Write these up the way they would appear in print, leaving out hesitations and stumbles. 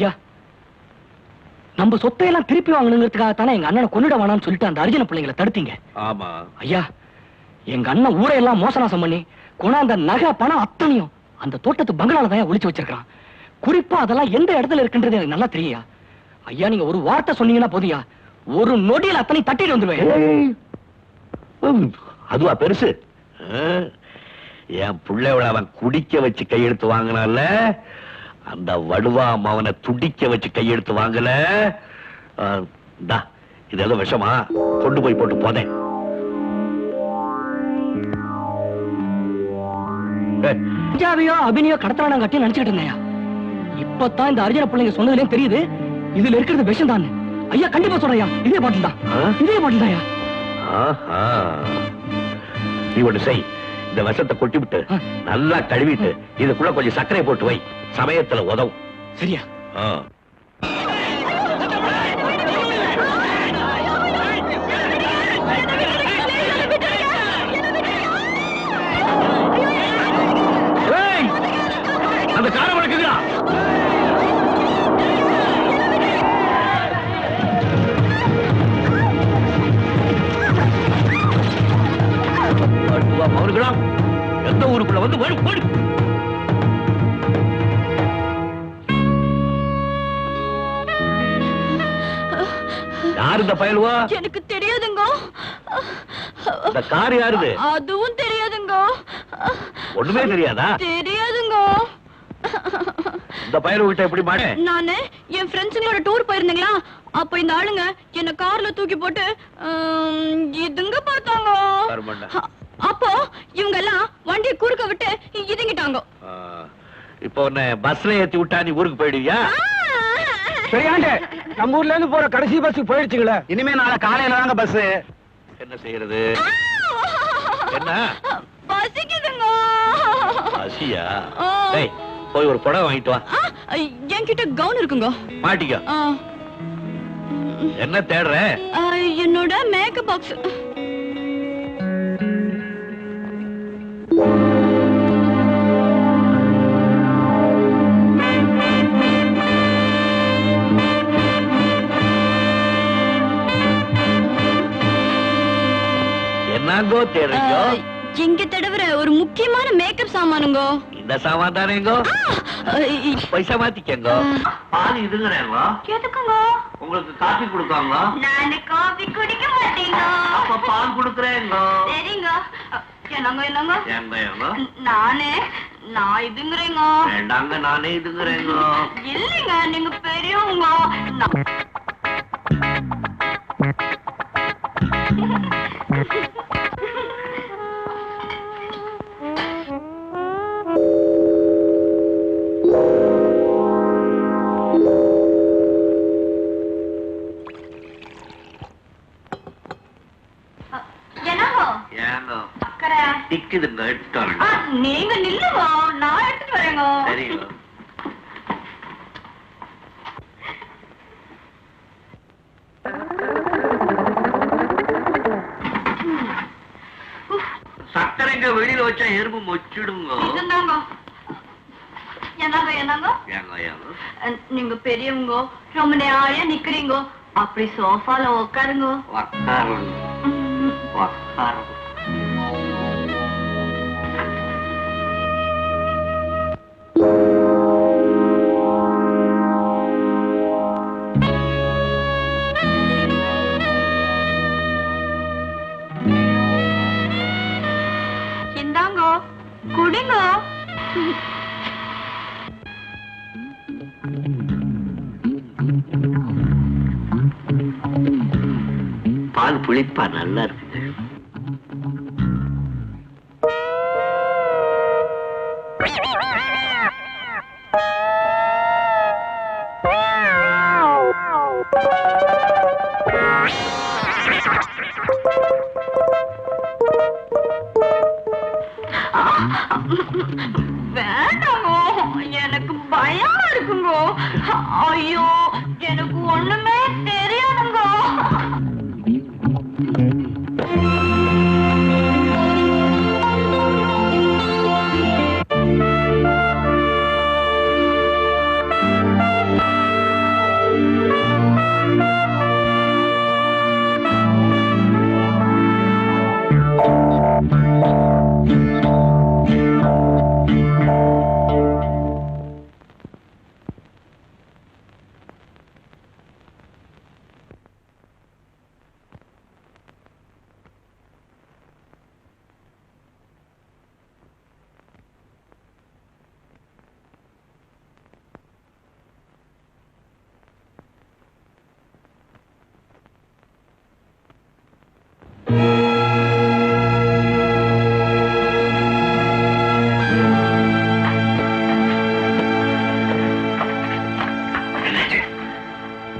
ஐயா, நம்ம சொத்தையெல்லாம் திருப்பி வாங்கணுங்கிறதுக்காக தானே எங்க அண்ணனை கொன்னுட வேணாம்னு சொல்லிட்டு அந்த அர்ஜுன பிள்ளைங்களை தடுத்தீங்க. ஆமா ஐயா, எங்க அண்ணன் ஊரையெல்லாம் மோசநாசம் பண்ணி கொண்டாந்த நகை பணம் அத்தனையும் அந்த தோட்டத்து பங்களால தான் ஒளிச்சு வச்சிருக்கான். குறிப்பா அதெல்லாம் எந்த இடத்துல இருக்குன்றது எனக்கு நல்லா தெரியா. ஐயா, நீங்க ஒரு வார்த்தை சொன்னீங்கன்னா போதியா, ஒரு நொடியில் அத்தனை தட்டிட்டு வந்துருவேன். அதுவா பெருசு? என் பிள்ளையோட அவன் குடிக்க வச்சு கையெழுத்து வாங்கினால, அந்த வடுவா அவனை துடிக்க வச்சு கையெழுத்து வாங்கல. இது ஏதோ விஷமா, கொண்டு போய் போட்டு போதேன். அபினியோ கடத்தலான கட்டி நினைச்சுட்டு இருந்தேன். இப்பதான் இந்த அர்ஜுன பிள்ளைங்க சொன்னதுலயும் தெரியுது இதுல இருக்கிறது விஷம் தான். ஐயா, கண்டிப்பா சொல்றையா, இதே பாட்டில் தான், இதே பாட்டில் தான். நீ ஒண்ணு செய், இந்த விஷத்தை கொட்டி விட்டு நல்லா கழுவிட்டு இதுக்குள்ள கொஞ்சம் சர்க்கரை போட்டு வை, சமயத்துல உதவும். சரியா? அந்த காரை வளர்க்குதா? அவருக்குடா எந்த ஊருக்குள்ள வந்து வரும் போடு. யாரு இந்த பயலுவா? எனக்கு தெரியாதுங்க. இந்த கார் யாருது? அதுவும் தெரியாதுங்க. ஒண்ணுமே தெரியாதா? தெரியாதுங்க. இந்த பயலு கிட்ட எப்படி மாட்டே? நானு என் ஃப்ரெண்ட்ஸுங்களோட டூர் போயிருந்தீங்களா, அப்ப இந்த ஆளுங்க என்ன கார்ல தூக்கி போட்டு இதுங்க பார்த்தாங்க. அப்போ இவங்க எல்லாம் வண்டியை குறுக்க விட்டு இதுங்கிட்டாங்க. இப்போ உன்னை பஸ்ல ஏத்தி விட்டா நீ ஊருக்கு போயிடுவியா? சரியாண்டே, நம்ம ஊர்ல இருந்து போற கடைசி பஸ் போயிடுச்சுங்களே. இனிமே நாளை காலையில தாங்க பஸ். என்ன செய்யறது? என்ன பசிக்குதுங்க. பசியா? டேய், போய் ஒரு புடவை வாங்கிட்டு வா. என்கிட்ட கவுன் இருக்குங்க. மாட்டிக்க. என்ன தேடுற? என்னோட மேக்கப் பாக்ஸ். என்னங்கோ தேடுறீங்க? இங்க தடவுற ஒரு முக்கியமான மேக்கப் சாமானுங்க. இந்த சாமான் தானேங்கோ? பைசா மாத்திக்கங்க. பால் இதுங்கறேங்க. கேட்டுக்கங்க. உங்களுக்கு காபி கொடுக்காங்க? நான் காபி குடிக்க மாட்டேங்க. அப்ப பால் கொடுக்கறேங்க. சரிங்க. என்னங்க என்னங்க? ஏங்க நான் இதுங்கறேங்க. வேண்டாங்க, நானே இதுங்கறேங்க. இல்லங்க, நீங்க பெரியவங்க. டிக்குதுங்க, எடுத்துட்டு. நீங்க நில்லுங்க, நான் எடுத்துட்டு வரேங்க. சரிங்க. சக்கரைங்க வெளியில வச்சா எறும்பு மொச்சிடுங்க. என்னங்க என்னங்க? நீங்க பெரியவங்க, ரொம்ப நேரம் நிக்கிறீங்க, அப்படி சோஃபால உட்காருங்க. இந்தாங்க, குடிங்க. பால் புளிப்பா நல்லா இருக்கு. வேண்டாங்க, எனக்கு பயமா இருக்குங்க. ஐயோ, எனக்கு ஒண்ணுமே தெரியாதுங்க.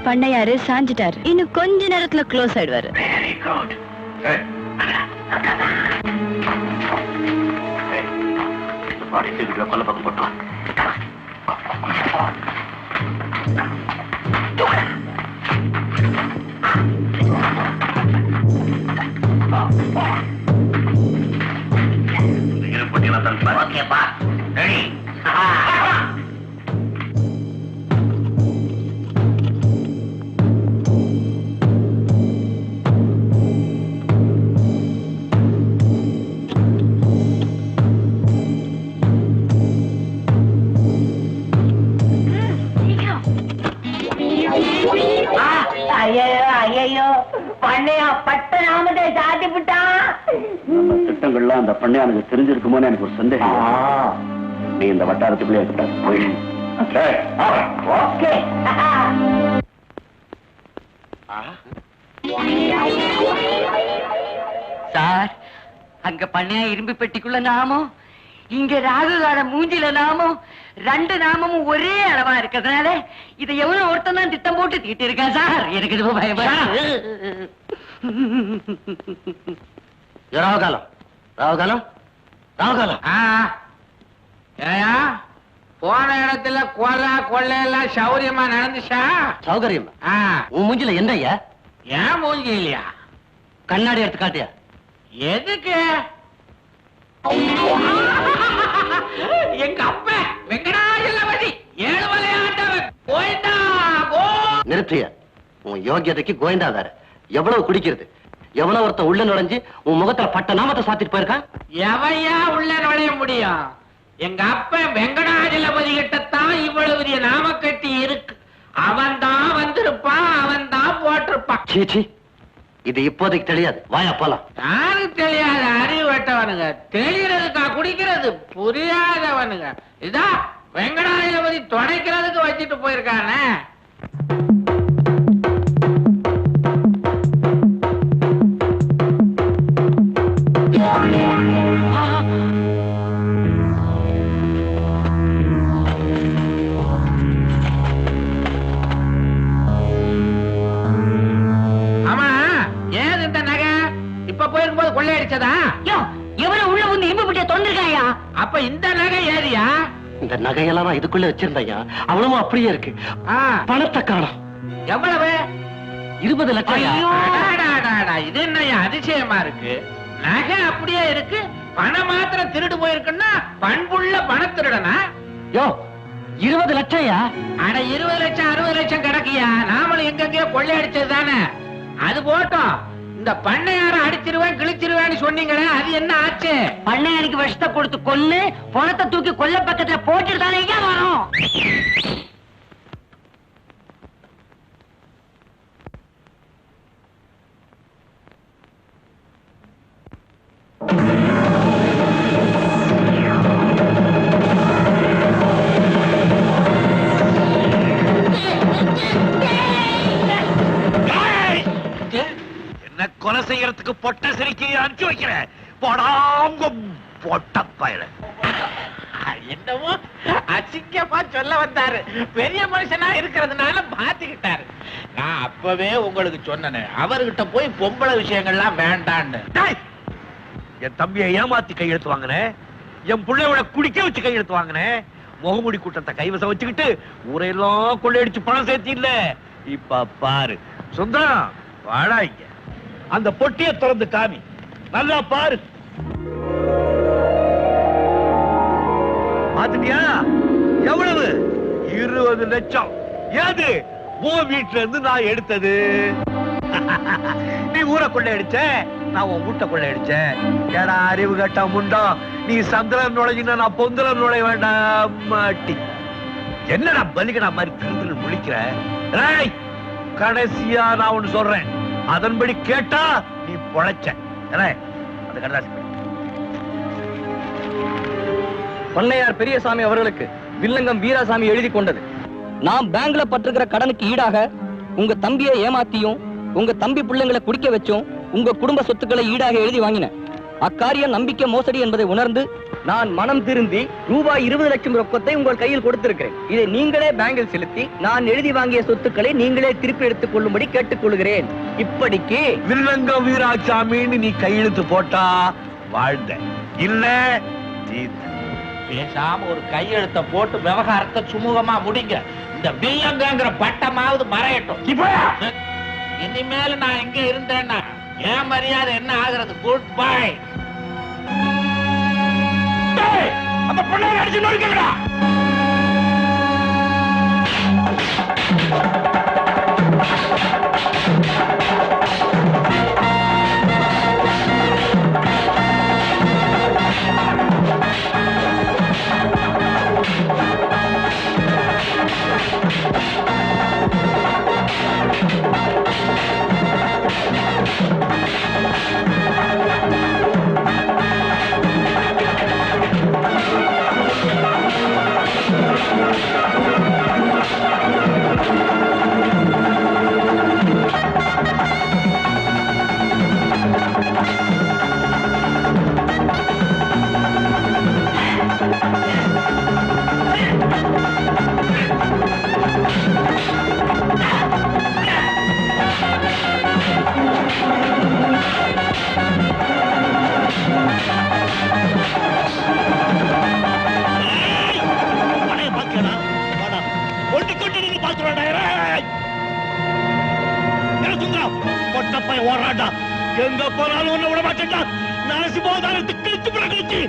பண்ணையாரு சாஞ்சிட்டாரு, இன்னும் கொஞ்ச நேரத்துல க்ளோஸ் ஆயிடுவாரு. Very good. கொல்ல பக்கம் போட்டு ஓகேப்பா. ரெடி. ஐயோ பண்ணையா பட்ட நாமத்தை சாத்தி விட்டான். நம்ம திட்டங்கள்லாம் அந்த பண்ணையானுக்கு தெரிஞ்சிருக்குமோன்னு எனக்கு ஒரு சந்தேகம். நீ இந்த வட்டாரத்துக்குள்ளே இருக்கக்கூடாது. போயிடு. ஓகே. சார், அங்க பண்ணையா இரும்பு பெட்டிக்குள்ள நாமம், இங்க ராகுகார மூஞ்சில நாமம், ரெண்டு நாமமும் ஒரே அளவா இருக்கிறதுனால இதை எவ்வளவு ஒருத்தன் தான் திட்டம் போட்டு தீட்டு இருக்கான் சார். எனக்கு இது பயமா. ராவகாலம் ராவகாலம் ராவகாலம். ஏயா போன இடத்துல கொள்ளை எல்லாம் சௌரியமா நடந்துச்சா? சௌகரியம். உன் மூஞ்சில என்ன ஐயா? ஏன் மூஞ்சி இல்லையா? கண்ணாடி எடுத்து காட்டியா? எதுக்கு? எங்க அப்ப வெங்கடாஜலபதி ஏழுமலையாண்டவன் கோயந்தா கோ. நிறுத்திய. உன் யோகியதைக்கு கோயந்தா வேற. எவ்வளவு குடிக்கிறது? எவ்வளவு ஒருத்தன் உள்ள நுழைஞ்சு உன் முகத்துல பட்ட நாமத்தை சாத்திட்டு போயிருக்கான். எவையா உள்ள நுழைய முடியும்? எங்க அப்ப வெங்கடாஜலபதி கிட்டத்தான் இவ்வளவு பெரிய நாமக்கட்டி இருக்கு. அவன் தான் வந்திருப்பான், அவன் தான் போட்டிருப்பான். சீச்சி, இது இப்போதைக்கு தெரியாது. வாயா போலாம். யாருக்கு தெரியாத அறிவு வெட்டவனுங்க, தெரியறதுக்கா குடிக்கிறது புரியாதவனுங்க. இதா வெங்கடாஜலபதி துடைக்கிறதுக்கு வச்சுட்டு போயிருக்கானே. ஆமா, ஏன் இந்த நகை இப்ப போயிருக்கும் போது கொள்ளையடிச்சதா? எவ்வளவு உள்ள வந்து இரும்பு பெட்டியை தொண்டிருக்காயா? அப்ப இந்த நகை ஏறியா? இந்த நகையெல்லாம் நான் இதுக்குள்ள வச்சிருந்தையா, அவ்வளவு அப்படியே இருக்கு. பணத்தை காணோம். எவ்வளவு? 20 லட்சம். அடாடாடாடா, இது என்னய்யா அதிசயமா இருக்கு. நகை அப்படியே இருக்கு, பணம் மாத்திரம் திருடு போயிருக்குன்னா பண்புள்ள பண திருடனா? யோ, 20 லட்சம்யா. அட 20 லட்சம் 60 லட்சம் கிடக்கியா? நாமளும் எங்கெங்கயோ கொள்ளையடிச்சது தானே. அது போட்டோம், இந்த பண்ணையார அடிச்சிருவேன் கிழிச்சிருவேன்னு சொன்னீங்களே, அது என்ன ஆச்சு? பண்ணையாருக்கு விஷத்தை கொடுத்து கொல்லு, பணத்தை தூக்கி கொல்ல பக்கத்துல போட்டுட்டு தானே வரும். என்ன கொலை செய்யறதுக்கு பொட்ட சிரிக்கி அனுப்பிச்சு வைக்கிறேன். போடாங்க பொட்ட பயல. என்னவோ அசிங்கமா சொல்ல வந்தாரு. பெரிய மனுஷனா இருக்கிறதுனால மாத்திக்கிட்டாரு. நான் அப்பவே உங்களுக்கு சொன்னேன், அவர்கிட்ட போய் பொம்பளை விஷயங்கள்லாம் வேண்டான்னு. என் தம்பியை ஏமாத்தி கையெழுத்து வாங்கினேன். என் பிள்ளையோட குடிக்க வச்சு கையெழுத்து வாங்கினேன். முகமுடி கூட்டத்தை கைவசம் வச்சுக்கிட்டு ஊரையெல்லாம் கொள்ளையடிச்சு பணம் சேர்த்தி இல்ல. இப்ப பாரு சுந்தரம், வாடா இங்க. அந்த பொட்டியை திறந்து காமி, நல்லா பாரு. பாத்துட்டியா? எவ்வளவு? 20 லட்சம். ஏது உன் வீட்டுல இருந்து நான் எடுத்தது. நீ ஊரை கொள்ளையடிச்ச, நான் உன் வீட்டை கொள்ளையடிச்சேன். ஏடா அறிவு கட்ட முண்டம், நீ சந்திரன் நுழைஞ்சினா நான் பொந்தலம் நுழைய வேண்டாம் மாட்டி. என்னடா பலிகடா மாதிரி திரு முழிக்கிற? கடைசியா நான் ஒண்ணு சொல்றேன், அதன்படி கேட்டா நீ பொழைச்ச. அந்த கடலாசி பண்ணையார் பெரியசாமி அவர்களுக்கு வில்லங்கம் வீராசாமி எழுதி கொண்டது. நான் பேங்க்ல பட்டிருக்கிற கடனுக்கு ஈடாக உங்க தம்பியை ஏமாத்தியும் உங்க தம்பி பிள்ளைங்களை குடிக்க வச்சும் உங்க குடும்ப சொத்துக்களை ஈடாக எழுதி வாங்கினேன். அக்காரியம் நம்பிக்கை மோசடி என்பதை உணர்ந்து நான் மனம் திருந்தி ரூபாய் 20 லட்சம் ரொக்கத்தை உங்கள் கையில் கொடுத்திருக்கிறேன். இதை நீங்களே பேங்கில் செலுத்தி நான் எழுதி வாங்கிய சொத்துக்களை நீங்களே திருப்பி எடுத்துக் கொள்ளும்படி கேட்டுக்கொள்கிறேன். இப்படிக்கு வில்லங்க வீராசாமின்னு நீ கையெழுத்து போட்டா வாழ்ந்த, இல்ல பேசாம ஒரு கையெழுத்த போட்டு விவகாரத்தை சுமூகமா முடிங்க. இந்த வில்லங்கங்கிற பட்டமாவது மறையட்டும். இனிமேல நான் எங்க இருந்தேன்னா என் மரியாதை என்ன ஆகுறது? Good bye. அந்த பொண்ணை அடிச்சு நோய்க்கடா. எங்க போனாலும் ஒண்ணு விட மாட்டேன்டா. நான் சுபோதானத்துக்கு கிழிச்சு பிறகு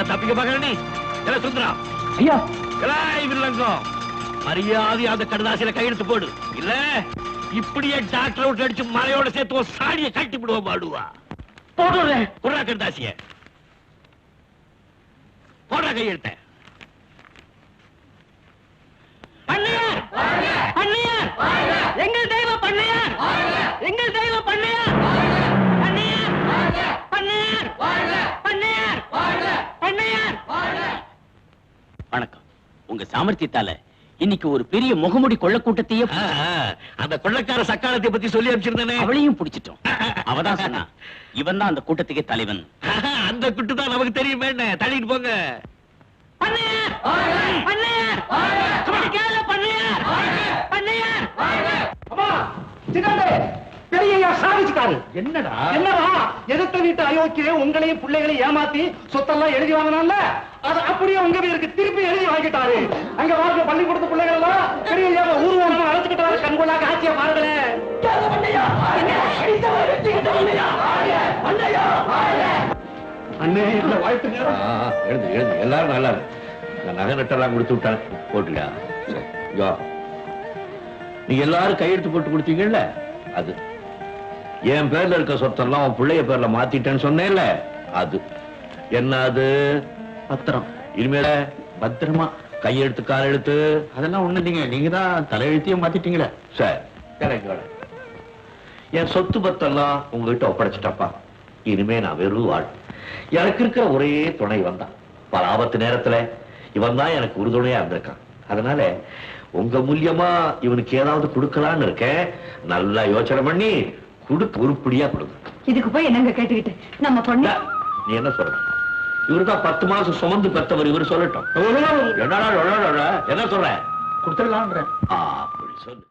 தப்பிக்க பாக்குற நீ என்ன சுந்தரா? ஐயா வில்லங்கம், மரியாதை அந்த கடதாசியில கையெழுத்து போடு. இல்ல இப்படியே டாக்டர் விட்டு அடிச்சு மலையோட சேர்த்து ஒரு சாடியை கட்டி விடுவோம். பாடுவா போடுறேன். குர்ரா கடதாசிய போடுற கையெழுத்த. பண்ணையார், பண்ணையார், எங்கள் தெய்வ பண்ணையார், எங்கள் தெய்வ பண்ணையார், பண்ணையார், பண்ணையார், பண்ணையார், பண்ணையார். வணக்கம். உங்க சாமர்த்தியத்தால இன்னைக்கு ஒரு பெரிய முகமுடி கொள்ள கூட்டத்தையே அந்த கொள்ளக்கார சக்காலத்தை பத்தி சொல்லி அனுப்பிச்சிருந்தேனே, அவளையும் பிடிச்சிட்டோம். அவதான் சொன்னா இவன் தான் அந்த கூட்டத்துக்கே தலைவன். அந்த குட்டு தான் நமக்கு தெரியுமே. தள்ளிட்டு போங்க. பண்ணையார், பண்ணையார், கேளு பண்ணையார், பண்ணையார். அம்மா, சின்னதே, பெரியய்யா சாதிச்சுட்டாரு. என்னடா என்னடா, எதிர்த்த வீட்டு அயோக்கிய உங்களையும் பிள்ளைகளையும் ஏமாத்தி சொத்தெல்லாம் எழுதி வாங்கினால அது அப்படியே உங்க வீருக்கு திருப்பி எழுதி வாங்கிட்டாரு. அங்க வாழ்க்கை பள்ளிக்கூடத்து பிள்ளைகள் எல்லாம் பெரியய்யாவை ஊர்வலம் அழைச்சுக்கிட்டாரு. கண்கொள்ளா காட்சியை பாருங்களேன். அண்ணே, இந்த வாழ்த்துங்க. எழுது எழுது, எல்லாரும் நல்லா நகை நட்டெல்லாம் கொடுத்து விட்டேன். போட்டுடா. நீங்க எல்லாரும் கையெழுத்து போட்டு கொடுத்தீங்கல்ல, அது என் பேர்ல இருக்க சொத்தெல்லாம் உன் பிள்ளைய பேர்ல மாத்திட்டேன்னு சொன்னேன்ல, அது என்ன? அது பத்திரம். இனிமேல பத்திரமா கையெழுத்து கால் எழுத்து அதெல்லாம் ஒண்ணு இல்லைங்க, நீங்க தான் தலையெழுத்தையும் மாத்திட்டீங்களே. சார் எனக்கு வேலை. என் சொத்து பத்தெல்லாம் உங்ககிட்ட ஒப்படைச்சிட்டப்பா. இனிமே நான் வெறும் ஆள். எனக்கு இருக்கிற ஒரே துணை வந்தான். பல ஆபத்து நேரத்துல இவன் தான் எனக்கு உறுதுணையா இருந்திருக்கான். அதனால உங்க மூலியமா இவனுக்கு ஏதாவது கொடுக்கலான்னு இருக்கேன். நல்லா யோசனை பண்ணி கொடுக்க உருப்படியா கொடுங்க. இதுக்கு போய் என்னங்க கேட்டுக்கிட்டு நம்ம பொண்ணு நீ என்ன சொல்ற? இவருதான் 10 மாசம் சுமந்து பெத்தவர். இவரு சொல்லட்டும். என்னடா என்ன சொல்ற? கொடுத்துடலான்றேன். அப்படி சொல்லு.